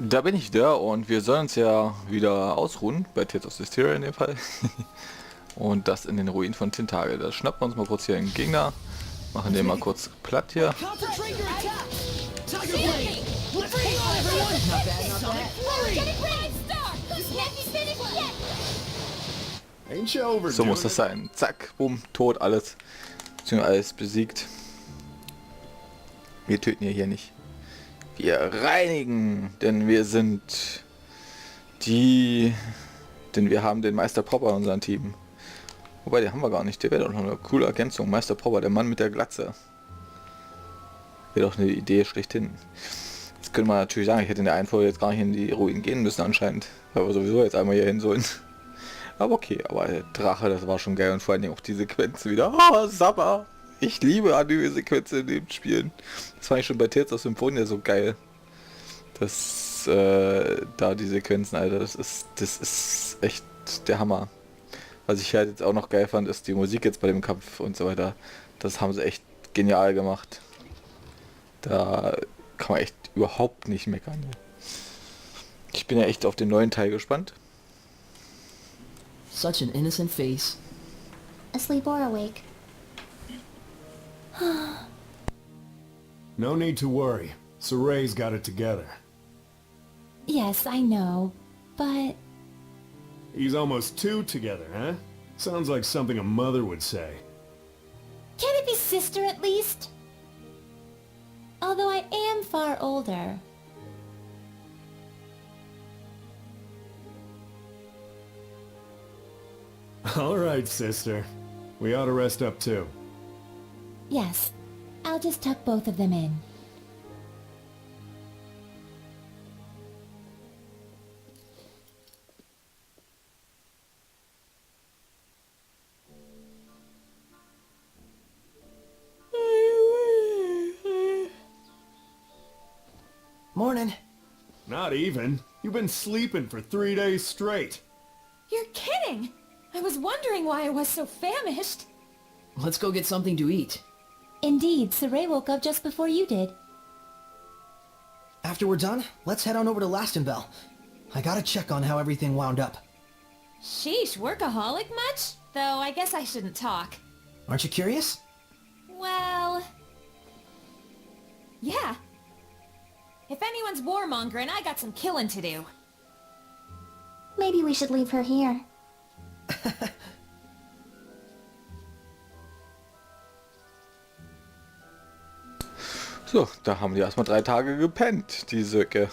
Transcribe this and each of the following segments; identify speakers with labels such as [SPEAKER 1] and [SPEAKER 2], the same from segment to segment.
[SPEAKER 1] Da bin ich da und wir sollen uns ja wieder ausruhen, bei Zestiria in dem Fall. Und das in den Ruinen von Tintagel. Da schnappen wir uns mal kurz hier einen Gegner, machen den mal kurz platt hier. So muss das sein. Zack, bumm, tot, alles. Beziehungsweise alles besiegt. Wir töten hier nicht. Wir reinigen, denn wir sind denn wir haben den Meister Popper in unserem Team. Wobei, den haben wir gar nicht. Der wäre doch noch eine coole Ergänzung. Meister Popper, der Mann mit der Glatze. Wäre doch eine Idee schlechthin. Jetzt könnte man natürlich sagen, ich hätte in der einen Folge jetzt gar nicht in die Ruinen gehen müssen anscheinend. Weil wir sowieso jetzt einmal hier hin sollen. Aber okay, aber der Drache, das war schon geil. Und vor allen Dingen auch die Sequenzen wieder. Oh, Sabber! Ich liebe Anime-Sequenzen in dem Spielen. Das fand ich schon bei Tales of Symphonia so geil. Das, da die Sequenzen, Alter, das ist echt der Hammer. Was ich halt jetzt auch noch geil fand, ist die Musik jetzt bei dem Kampf und so weiter. Das haben sie echt genial gemacht. Da kann man echt überhaupt nicht meckern. Ich bin ja echt auf den neuen Teil gespannt.
[SPEAKER 2] Such an innocent face.
[SPEAKER 3] Asleep or awake?
[SPEAKER 4] No need to worry. Sergei's got it together.
[SPEAKER 3] Yes, I know, but...
[SPEAKER 4] He's almost two together, huh? Sounds like something a mother would say.
[SPEAKER 3] Can it be sister at least? Although I am far older.
[SPEAKER 4] All right, sister. We ought to rest up too.
[SPEAKER 3] Yes, I'll just tuck both of them in.
[SPEAKER 2] Morning.
[SPEAKER 4] Not even. You've been sleeping for 3 days straight.
[SPEAKER 5] You're kidding! I was wondering why I was so famished.
[SPEAKER 2] Let's go get something to eat.
[SPEAKER 3] Indeed, Sergei woke up just before you did.
[SPEAKER 2] After we're done, let's head on over to Lastonbell. I gotta check on how everything wound up.
[SPEAKER 5] Sheesh, workaholic much? Though I guess I shouldn't talk.
[SPEAKER 2] Aren't you curious?
[SPEAKER 5] Well... yeah. If anyone's warmongering, I got some killing to do.
[SPEAKER 3] Maybe we should leave her here.
[SPEAKER 1] So, da haben die erstmal 3 Tage gepennt, die Söcke.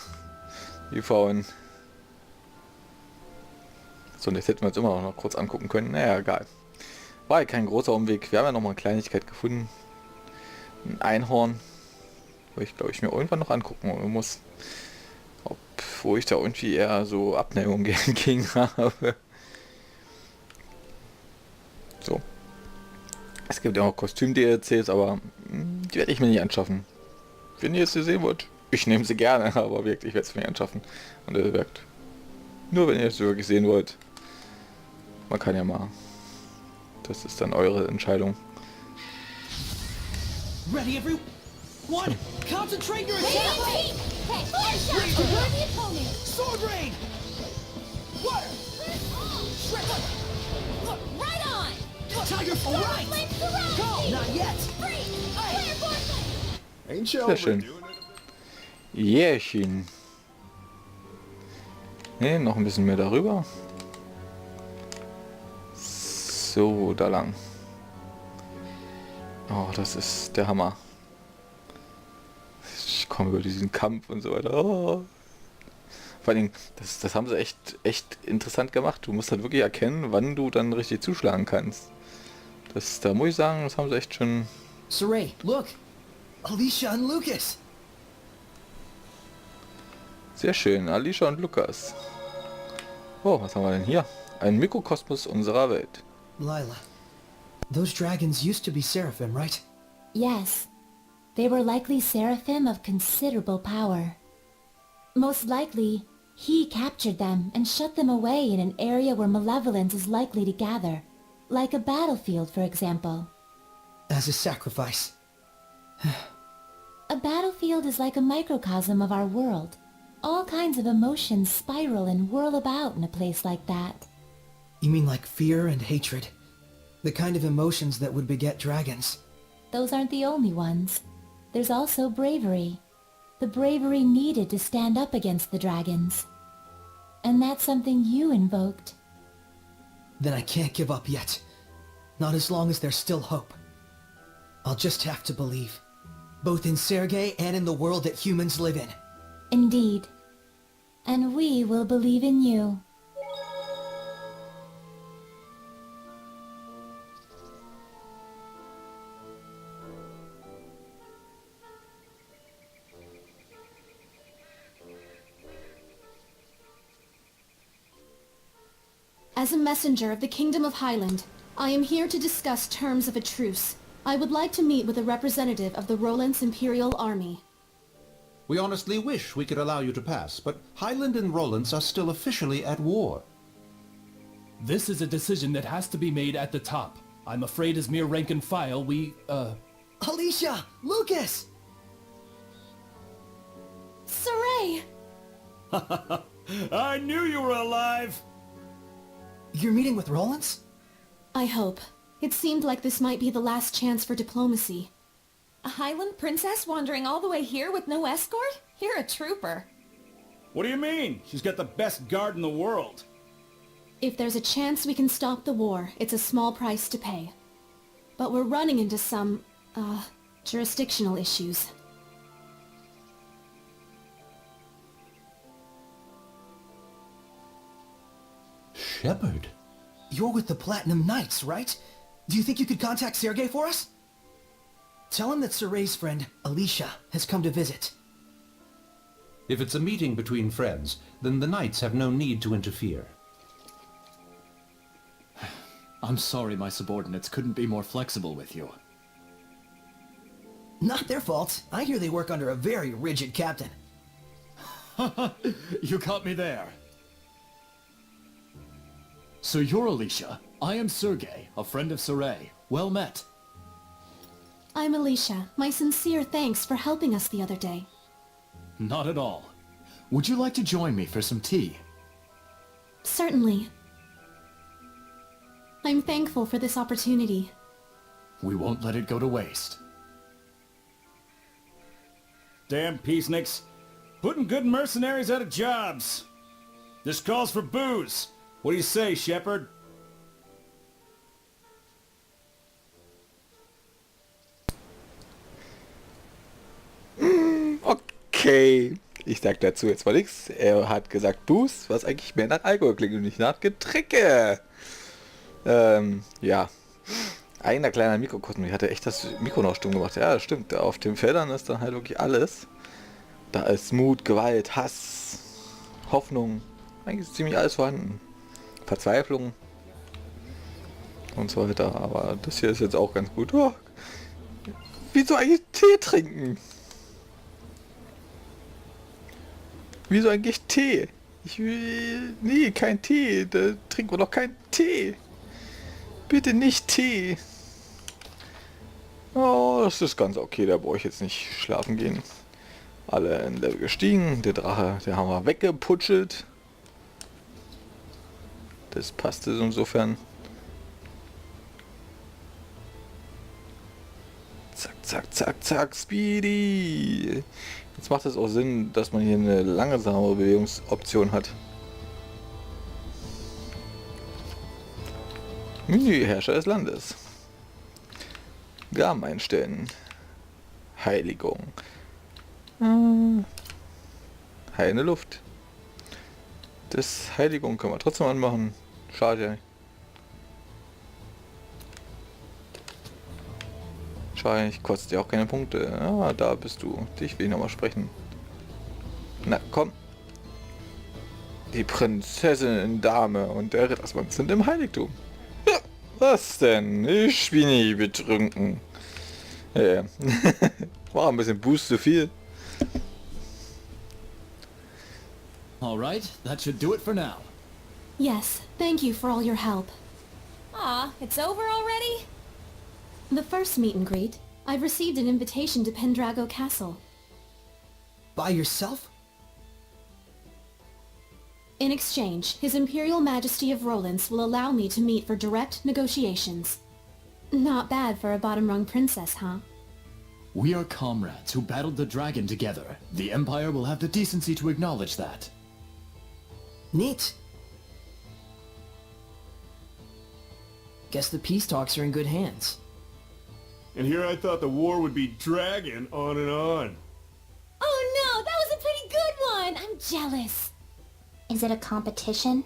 [SPEAKER 1] Die Frauen. So, und jetzt hätten wir uns immer noch kurz angucken können. Naja, egal. War ja kein großer Umweg. Wir haben ja noch mal eine Kleinigkeit gefunden. Ein Einhorn. Wo ich glaube ich mir irgendwann noch angucken muss. Wo ich da irgendwie eher so Abneigung gegen habe. So. Es gibt ja auch Kostüm-DLCs, aber die werde ich mir nicht anschaffen. Wenn ihr es hier sehen wollt, ich nehme sie gerne, aber wirklich, ich werde es mir nicht anschaffen. Und es wirkt. Nur wenn ihr es wirklich sehen wollt. Man kann ja mal. Das ist dann eure Entscheidung.
[SPEAKER 2] Ready, everyone? Concentrate your attack!
[SPEAKER 3] Hey, fire shot! You're the opponent!
[SPEAKER 2] Sword rain! What?
[SPEAKER 5] Right on!
[SPEAKER 2] Tiger, all right! Go! Not yet!
[SPEAKER 4] Ain't you
[SPEAKER 1] Sehr schön.
[SPEAKER 4] overdoing it?
[SPEAKER 1] Jährchen. Ne, noch ein bisschen mehr darüber. So, da lang. Oh, das ist der Hammer. Ich komme über diesen Kampf und so weiter. Oh. Vor allem, das haben sie echt interessant gemacht. Du musst halt wirklich erkennen, wann du dann richtig zuschlagen kannst. Da muss ich sagen, das haben sie echt schon...
[SPEAKER 2] Sergei, look! Alisha and Lucas!
[SPEAKER 1] Sehr schön, Alisha und Lukas. Oh, was haben wir denn hier? Ein Mikrokosmos unserer Welt.
[SPEAKER 2] Lila, those dragons used to be seraphim, right?
[SPEAKER 3] Yes. They were likely seraphim of considerable power. Most likely, he captured them and shut them away in an area where malevolence is likely to gather. Like a battlefield, for example.
[SPEAKER 2] As a sacrifice.
[SPEAKER 3] A battlefield is like a microcosm of our world. All kinds of emotions spiral and whirl about in a place like that.
[SPEAKER 2] You mean like fear and hatred? The kind of emotions that would beget dragons?
[SPEAKER 3] Those aren't the only ones. There's also bravery. The bravery needed to stand up against the dragons. And that's something you invoked.
[SPEAKER 2] Then I can't give up yet. Not as long as there's still hope. I'll just have to believe. Both in Sergei and in the world that humans live in.
[SPEAKER 3] Indeed. And we will believe in you.
[SPEAKER 6] As a messenger of the Kingdom of Highland, I am here to discuss terms of a truce. I would like to meet with a representative of the Roland's Imperial Army.
[SPEAKER 7] We honestly wish we could allow you to pass, but Highland and Roland's are still officially at war.
[SPEAKER 8] This is a decision that has to be made at the top. I'm afraid as mere rank and file,
[SPEAKER 2] Alisha! Lucas!
[SPEAKER 6] Sergei!
[SPEAKER 4] I knew you were alive!
[SPEAKER 2] You're meeting with Rollins?
[SPEAKER 6] I hope. It seemed like this might be the last chance for diplomacy.
[SPEAKER 5] A Highland princess wandering all the way here with no escort? You're a trooper.
[SPEAKER 4] What do you mean? She's got the best guard in the world.
[SPEAKER 6] If there's a chance we can stop the war, it's a small price to pay. But we're running into some, jurisdictional issues.
[SPEAKER 7] Shepard?
[SPEAKER 2] You're with the Platinum Knights, right? Do you think you could contact Sergei for us? Tell him that Sergei's friend, Alisha, has come to visit.
[SPEAKER 7] If it's a meeting between friends, then the Knights have no need to interfere.
[SPEAKER 8] I'm sorry my subordinates couldn't be more flexible with you.
[SPEAKER 2] Not their fault. I hear they work under a very rigid captain.
[SPEAKER 8] You caught me there. So you're Alisha. I am Sergei, a friend of Sergei. Well met.
[SPEAKER 6] I'm Alisha. My sincere thanks for helping us the other day.
[SPEAKER 8] Not at all. Would you like to join me for some tea?
[SPEAKER 6] Certainly. I'm thankful for this opportunity.
[SPEAKER 8] We won't let it go to waste.
[SPEAKER 4] Damn peaceniks. Putting good mercenaries out of jobs. This calls for booze. What do you say, Shepard?
[SPEAKER 1] Okay. Ich sag dazu jetzt mal nichts. Er hat gesagt Boost, was eigentlich mehr nach Alkohol klingt und nicht nach Getränke. Ja. Eigener kleiner Mikrokosmos. Ich hatte echt das Mikro noch stumm gemacht. Ja, das stimmt. Auf den Feldern ist dann halt wirklich alles. Da ist Mut, Gewalt, Hass, Hoffnung. Eigentlich ist ziemlich alles vorhanden. Verzweiflung. Und so weiter. Aber das hier ist jetzt auch ganz gut. Oh. Wieso eigentlich Tee trinken? Wieso eigentlich Tee? Ich will... Nee, kein Tee. Da trinken wir doch keinen Tee. Bitte nicht Tee. Oh, das ist ganz okay. Da brauche ich jetzt nicht schlafen gehen. Alle in Level gestiegen. Der Drache, der haben wir weggeputschelt. Das passte insofern. Zack, zack, zack, zack, Speedy. Jetzt macht es auch Sinn, dass man hier eine langsame Bewegungsoption hat. Menü, Herrscher des Landes. Gaben einstellen. Heiligung. Heilende Luft. Das Heiligung können wir trotzdem anmachen. Schade. Schade, ich kostet ja auch keine Punkte. Ah, da bist du. Dich will ich nochmal sprechen. Na, komm. Die Prinzessin Dame und der Rittersmann sind im Heiligtum. Ja, was denn? Ich bin nie betrunken. Ja. War ein bisschen Boost zu viel.
[SPEAKER 8] Alright, that should do it for now.
[SPEAKER 6] Yes, thank you for all your help.
[SPEAKER 5] Aw, it's over already?
[SPEAKER 6] The first meet and greet, I've received an invitation to Pendrago Castle.
[SPEAKER 2] By yourself?
[SPEAKER 6] In exchange, His Imperial Majesty of Rollins will allow me to meet for direct negotiations. Not bad for a bottom-rung princess, huh?
[SPEAKER 9] We are comrades who battled the dragon together. The Empire will have the decency to acknowledge that.
[SPEAKER 2] Neat. Guess the peace talks are in good hands.
[SPEAKER 4] And here I thought the war would be dragging on and on.
[SPEAKER 3] Oh no, that was a pretty good one! I'm jealous.
[SPEAKER 10] Is it a competition?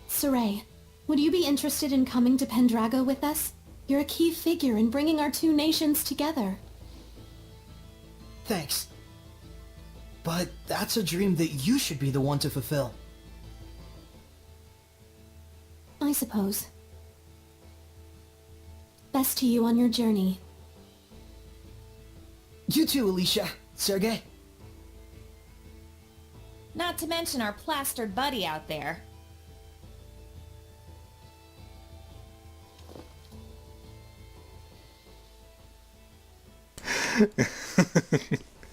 [SPEAKER 6] Sergei, would you be interested in coming to Pendrago with us? You're a key figure in bringing our two nations together.
[SPEAKER 2] Thanks. But that's a dream that you should be the one to fulfill.
[SPEAKER 6] I suppose. Best to you on your journey.
[SPEAKER 2] You too, Alisha. Sergei.
[SPEAKER 5] Not to mention our plastered buddy out there.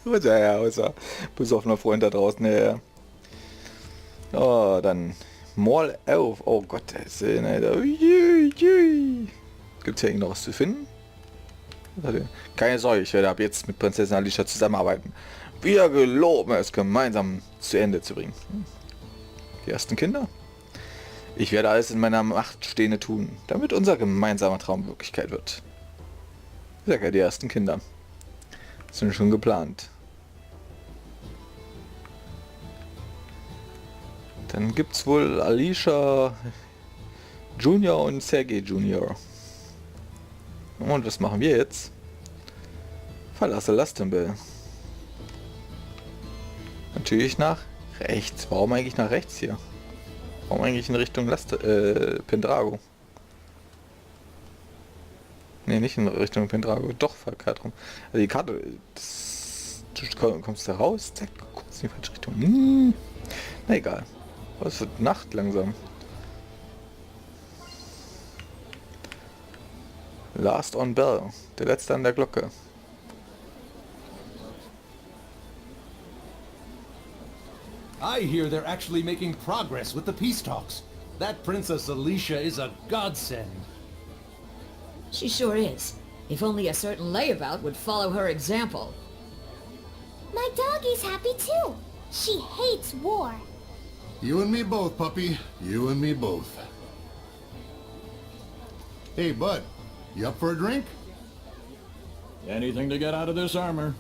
[SPEAKER 1] Unser besoffener Freund da draußen, ja. Oh, dann mal auf. Oh Gott, gibt's hier irgendwo noch was zu finden? Keine Sorge, ich werde ab jetzt mit Prinzessin Alisha zusammenarbeiten. Wir geloben es, gemeinsam zu Ende zu bringen. Die ersten Kinder? Ich werde alles in meiner Macht Stehende tun, damit unser gemeinsamer Traum Wirklichkeit wird. Sergei, die ersten Kinder. Sind schon geplant. Dann gibt's wohl Alisha Junior und Sergei Junior. Und was machen wir jetzt? Verlasse Lastonbell. Natürlich nach rechts. Warum eigentlich nach rechts hier? Warum eigentlich in Richtung Pendrago? Ne, nicht in Richtung Pendrago. Doch, verkehrt rum. Also die Karte... du kommst da raus. Zack, kurz in die falsche Richtung. Na egal. Aber es wird Nacht langsam. Lastonbell. Der letzte an der Glocke.
[SPEAKER 7] I hear they're actually making progress with the peace talks. That Princess Alisha is a godsend.
[SPEAKER 11] She sure is. If only a certain layabout would follow her example.
[SPEAKER 10] My doggie's happy too. She hates war.
[SPEAKER 12] You and me both, puppy. You and me both. Hey, bud. You up for a drink?
[SPEAKER 4] Anything to get out of this armor.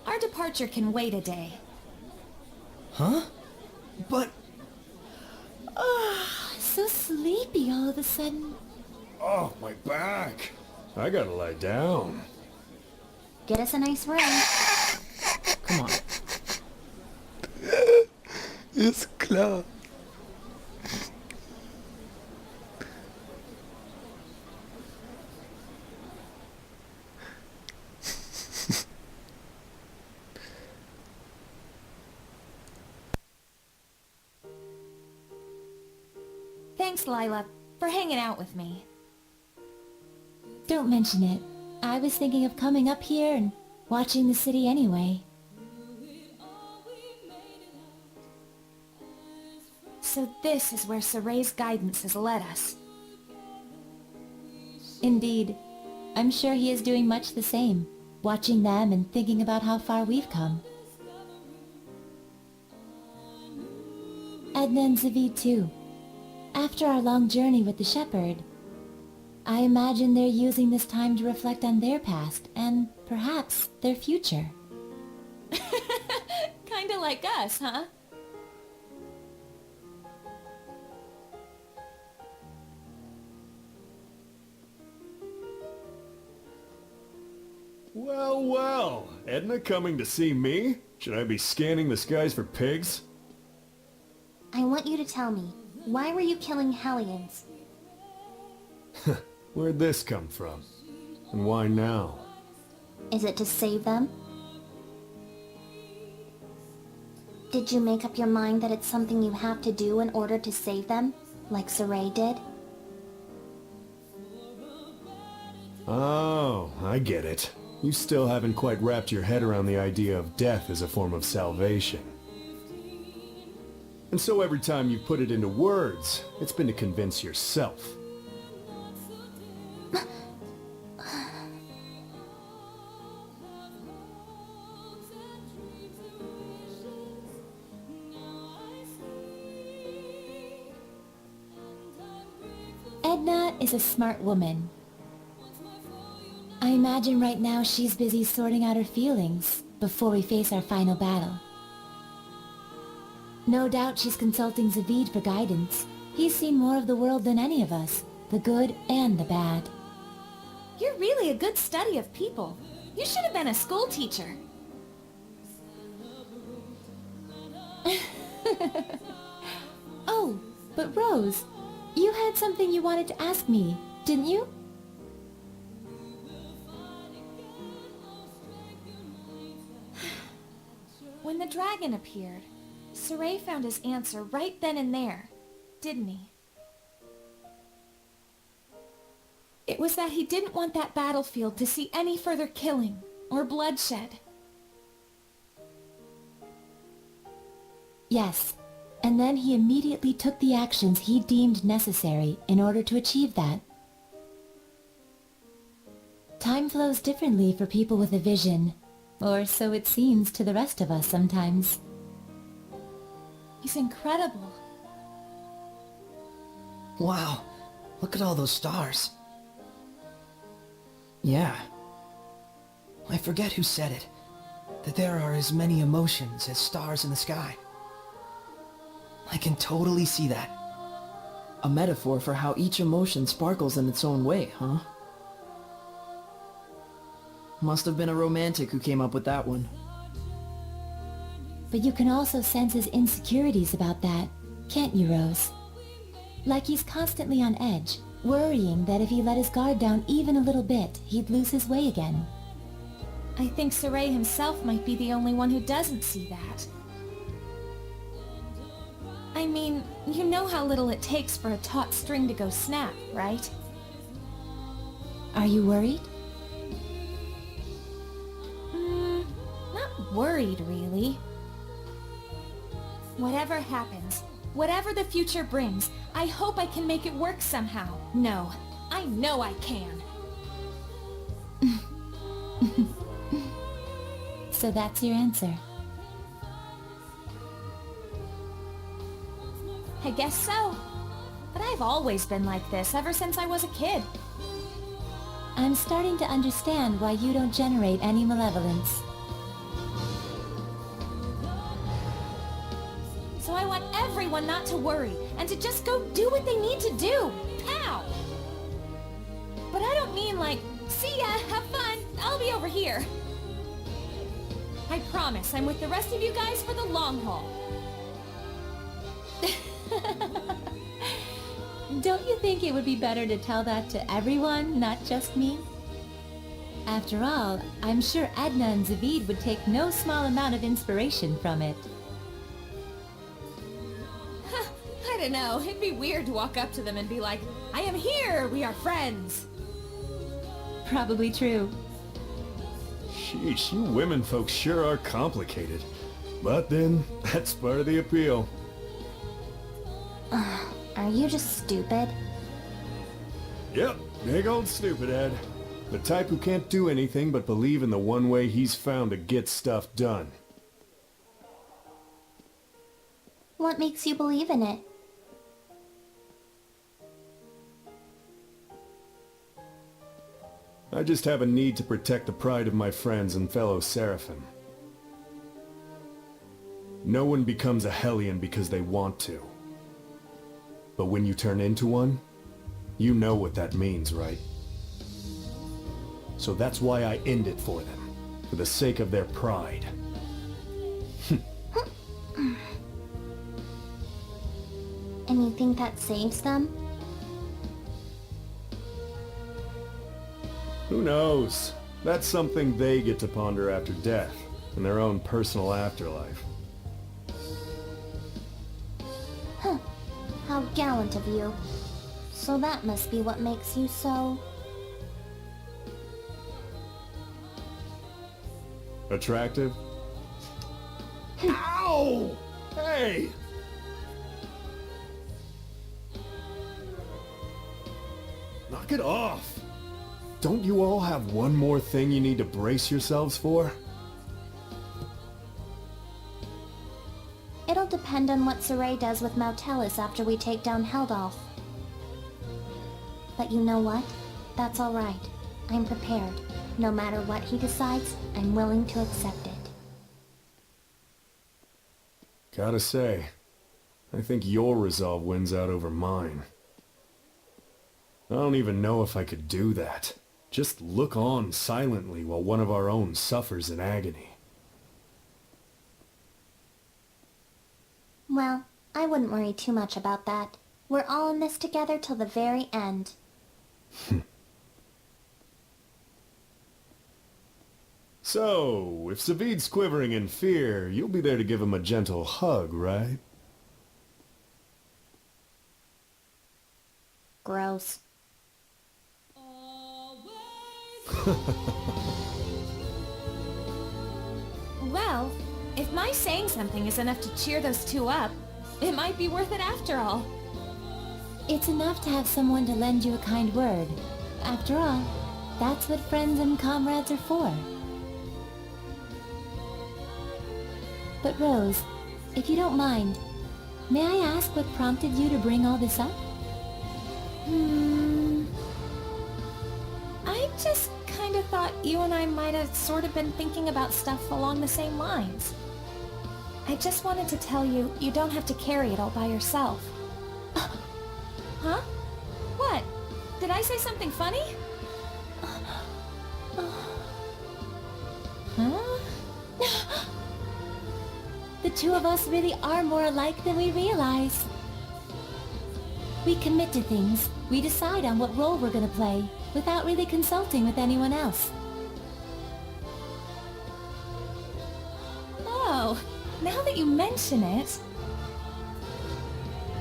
[SPEAKER 5] Our departure can wait a day.
[SPEAKER 2] Huh? But...
[SPEAKER 3] So sleepy all of a sudden.
[SPEAKER 4] Oh, my back. I gotta lie down.
[SPEAKER 10] Get us a nice room.
[SPEAKER 2] Come on.
[SPEAKER 1] Ist klar.
[SPEAKER 5] Thanks, Lila, for hanging out with me.
[SPEAKER 3] Don't mention it. I was thinking of coming up here and watching the city anyway.
[SPEAKER 5] So this is where Sergei's guidance has led us.
[SPEAKER 3] Indeed. I'm sure he is doing much the same, watching them and thinking about how far we've come. Edna and Zavid too. After our long journey with the shepherd, I imagine they're using this time to reflect on their past and, perhaps, their future.
[SPEAKER 5] Kinda like us, huh?
[SPEAKER 4] Well, well. Edna coming to see me? Should I be scanning the skies for pigs?
[SPEAKER 10] I want you to tell me, why were you killing Hellions?
[SPEAKER 4] Where'd this come from? And why now?
[SPEAKER 10] Is it to save them? Did you make up your mind that it's something you have to do in order to save them, like Sergei did?
[SPEAKER 13] Oh, I get it. You still haven't quite wrapped your head around the idea of death as a form of salvation. And so every time you put it into words, it's been to convince yourself.
[SPEAKER 3] Edna is a smart woman. I imagine right now she's busy sorting out her feelings before we face our final battle. No doubt she's consulting Zavid for guidance. He's seen more of the world than any of us, the good and the bad.
[SPEAKER 5] You're really a good study of people. You should have been a school teacher.
[SPEAKER 3] Oh, but Rose, you had something you wanted to ask me, didn't you?
[SPEAKER 5] When the dragon appeared, Sergei found his answer right then and there, didn't he? It was that he didn't want that battlefield to see any further killing or bloodshed.
[SPEAKER 3] Yes, and then he immediately took the actions he deemed necessary in order to achieve that. Time flows differently for people with a vision, or so it seems to the rest of us sometimes.
[SPEAKER 5] He's incredible.
[SPEAKER 2] Wow, look at all those stars. Yeah. I forget who said it, that there are as many emotions as stars in the sky. I can totally see that.
[SPEAKER 14] A metaphor for how each emotion sparkles in its own way, huh? Must have been a romantic who came up with that one.
[SPEAKER 3] But you can also sense his insecurities about that, can't you, Rose? Like he's constantly on edge, worrying that if he let his guard down even a little bit, he'd lose his way again.
[SPEAKER 5] I think Sergei himself might be the only one who doesn't see that. I mean, you know how little it takes for a taut string to go snap, right?
[SPEAKER 3] Are you worried?
[SPEAKER 5] Not worried, really. Whatever happens, whatever the future brings, I hope I can make it work somehow. No, I know I can.
[SPEAKER 3] So that's your answer.
[SPEAKER 5] I guess so. But I've always been like this ever since I was a kid.
[SPEAKER 3] I'm starting to understand why you don't generate any malevolence.
[SPEAKER 5] So I want everyone not to worry, and to just go do what they need to do. Pow! But I don't mean like, see ya, have fun, I'll be over here. I promise I'm with the rest of you guys for the long haul.
[SPEAKER 3] Don't you think it would be better to tell that to everyone, not just me? After all, I'm sure Edna and Zavid would take no small amount of inspiration from it.
[SPEAKER 5] I don't know, it'd be weird to walk up to them and be like, I am here, we are friends.
[SPEAKER 3] Probably true.
[SPEAKER 13] Sheesh, you women folks sure are complicated. But then, that's part of the appeal.
[SPEAKER 10] Are you just stupid?
[SPEAKER 13] Yep, big old stupid head. The type who can't do anything but believe in the one way he's found to get stuff done.
[SPEAKER 10] What makes you believe in it?
[SPEAKER 13] I just have a need to protect the pride of my friends and fellow Seraphim. No one becomes a Hellion because they want to. But when you turn into one, you know what that means, right? So that's why I end it for them, for the sake of their pride.
[SPEAKER 10] And you think that saves them?
[SPEAKER 13] Who knows? That's something they get to ponder after death, in their own personal afterlife.
[SPEAKER 10] Huh. How gallant of you. So that must be what makes you so...
[SPEAKER 13] Attractive? Ow! Hey! Knock it off! Don't you all have one more thing you need to brace yourselves for?
[SPEAKER 10] It'll depend on what Sergei does with Nautilus after we take down Heldolf. But you know what? That's alright. I'm prepared. No matter what he decides, I'm willing to accept it.
[SPEAKER 13] Gotta say, I think your resolve wins out over mine. I don't even know if I could do that. Just look on silently while one of our own suffers in agony.
[SPEAKER 10] Well, I wouldn't worry too much about that. We're all in this together till the very end.
[SPEAKER 13] So, if Savid's quivering in fear, you'll be there to give him a gentle hug, right?
[SPEAKER 10] Gross.
[SPEAKER 5] Well, if my saying something is enough to cheer those two up, it might be worth it after all.
[SPEAKER 3] It's enough to have someone to lend you a kind word. After all, that's what friends and comrades are for. But Rose, if you don't mind, may I ask what prompted you to bring all this up?
[SPEAKER 5] I just kind of thought you and I might have sort of been thinking about stuff along the same lines. I just wanted to tell you, you don't have to carry it all by yourself. Huh? What? Did I say something funny?
[SPEAKER 3] Huh? The two of us really are more alike than we realize. We commit to things, we decide on what role we're gonna play, without really consulting with anyone else.
[SPEAKER 5] Oh, now that you mention it...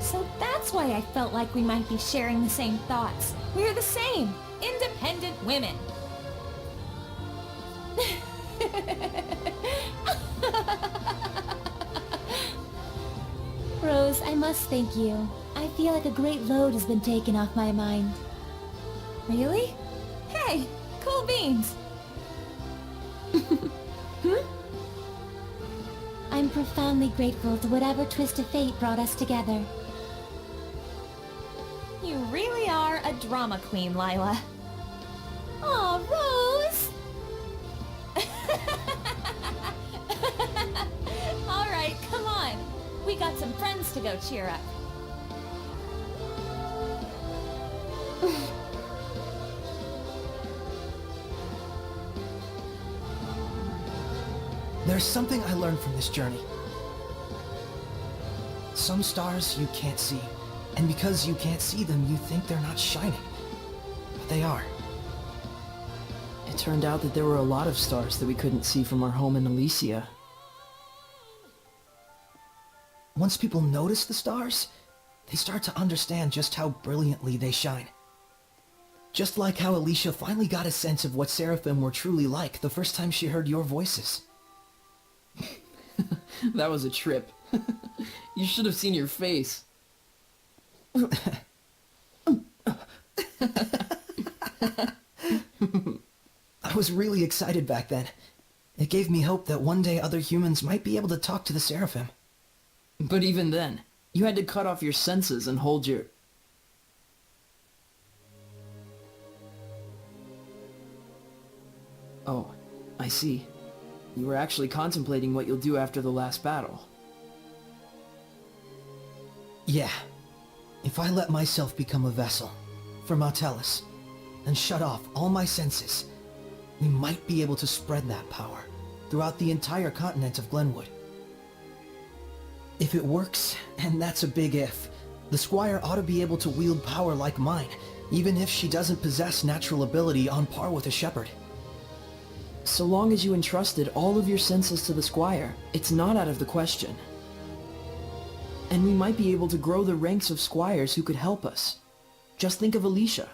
[SPEAKER 5] So that's why I felt like we might be sharing the same thoughts. We're the same, independent women.
[SPEAKER 3] Rose, I must thank you. I feel like a great load has been taken off my mind.
[SPEAKER 5] Really? Hey, cool beans.
[SPEAKER 3] I'm profoundly grateful to whatever twist of fate brought us together.
[SPEAKER 5] You really are a drama queen, Lila. Aw, Rose! Alright, come on. We got some friends to go cheer up.
[SPEAKER 2] There's something I learned from this journey. Some stars you can't see, and because you can't see them, you think they're not shining. But they are.
[SPEAKER 14] It turned out that there were a lot of stars that we couldn't see from our home in Alisha.
[SPEAKER 2] Once people notice the stars, they start to understand just how brilliantly they shine. Just like how Alisha finally got a sense of what Seraphim were truly like the first time she heard your voices.
[SPEAKER 14] That was a trip. You should have seen your face.
[SPEAKER 2] I was really excited back then. It gave me hope that one day other humans might be able to talk to the Seraphim.
[SPEAKER 14] But even then, you had to cut off your senses and hold your... Oh, I see. You were actually contemplating what you'll do after the last battle.
[SPEAKER 2] Yeah. If I let myself become a vessel for Nautilus and shut off all my senses, we might be able to spread that power throughout the entire continent of Glenwood. If it works, and that's a big if, the Squire ought to be able to wield power like mine, even if she doesn't possess natural ability on par with a shepherd.
[SPEAKER 14] So long as you entrusted all of your senses to the Squire, it's not out of the question. And we might be able to grow the ranks of Squires who could help us. Just think of Alisha.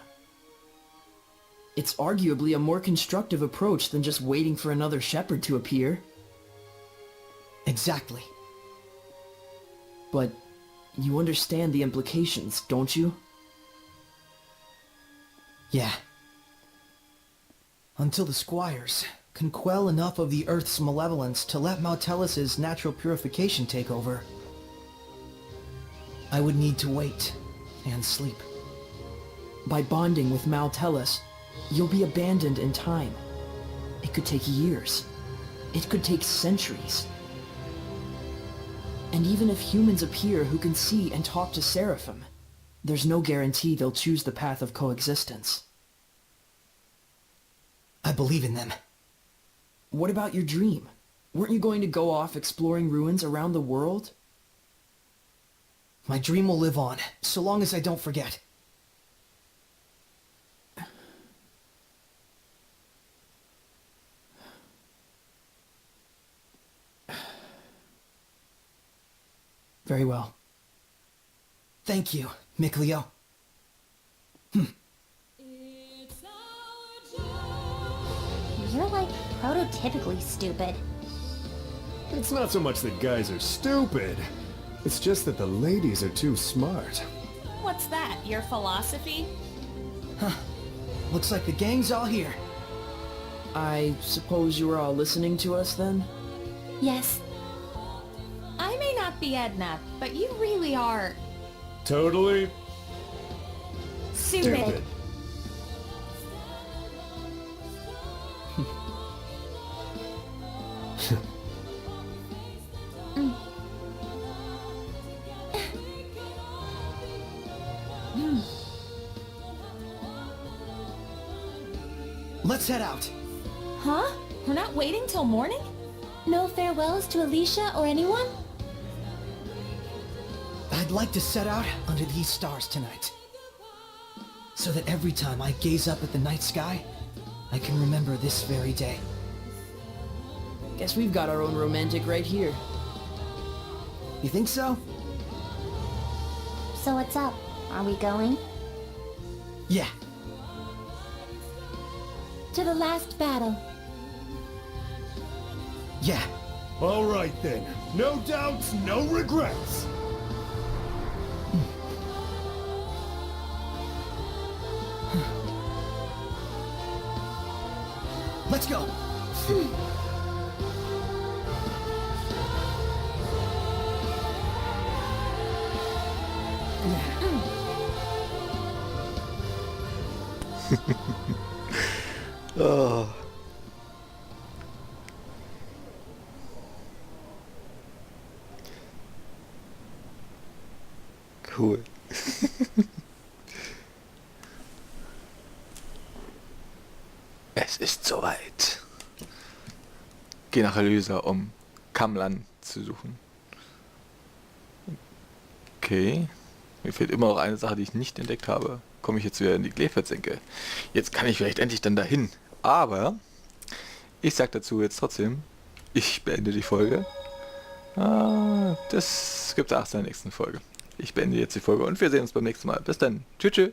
[SPEAKER 14] It's arguably a more constructive approach than just waiting for another shepherd to appear.
[SPEAKER 2] Exactly.
[SPEAKER 14] But you understand the implications, don't you?
[SPEAKER 2] Yeah. Until the squires can quell enough of the Earth's malevolence to let Mautelis's natural purification take over, I would need to wait and sleep.
[SPEAKER 14] By bonding with Mautelis, you'll be abandoned in time. It could take years. It could take centuries. And even if humans appear who can see and talk to Seraphim, there's no guarantee they'll choose the path of coexistence.
[SPEAKER 2] I believe in them.
[SPEAKER 14] What about your dream? Weren't you going to go off exploring ruins around the world?
[SPEAKER 2] My dream will live on, so long as I don't forget.
[SPEAKER 14] Very well.
[SPEAKER 2] Thank you, Mikleo.
[SPEAKER 10] You're like prototypically stupid.
[SPEAKER 13] It's not so much that guys are stupid. It's just that the ladies are too smart.
[SPEAKER 5] What's that, your philosophy?
[SPEAKER 2] Huh. Looks like the gang's all here.
[SPEAKER 14] I suppose you were all listening to us then?
[SPEAKER 3] Yes.
[SPEAKER 5] I may not be Edna, but you really are...
[SPEAKER 13] Totally
[SPEAKER 5] stupid.
[SPEAKER 2] Let's head out.
[SPEAKER 5] Huh? We're not waiting till morning?
[SPEAKER 3] No farewells to Alisha or anyone?
[SPEAKER 2] I'd like to set out under these stars tonight, so that every time I gaze up at the night sky, I can remember this very day.
[SPEAKER 14] Guess we've got our own romantic right here.
[SPEAKER 2] You think so?
[SPEAKER 10] So what's up? Are we going?
[SPEAKER 2] Yeah.
[SPEAKER 3] To the last battle.
[SPEAKER 2] Yeah.
[SPEAKER 13] All right then. No doubts, no regrets.
[SPEAKER 2] Let's go.
[SPEAKER 1] Oh. Cool. Es ist soweit. Geh nach Alisha, um Kamlan zu suchen. Okay. Mir fehlt immer noch eine Sache, die ich nicht entdeckt habe. Komme ich jetzt wieder in die Kleefeld-Senke. Jetzt kann ich vielleicht endlich dann dahin. Aber ich sag dazu jetzt trotzdem, ich beende die Folge. Das gibt es in der nächsten Folge. Ich beende jetzt die Folge und wir sehen uns beim nächsten Mal. Bis dann. Tschüss.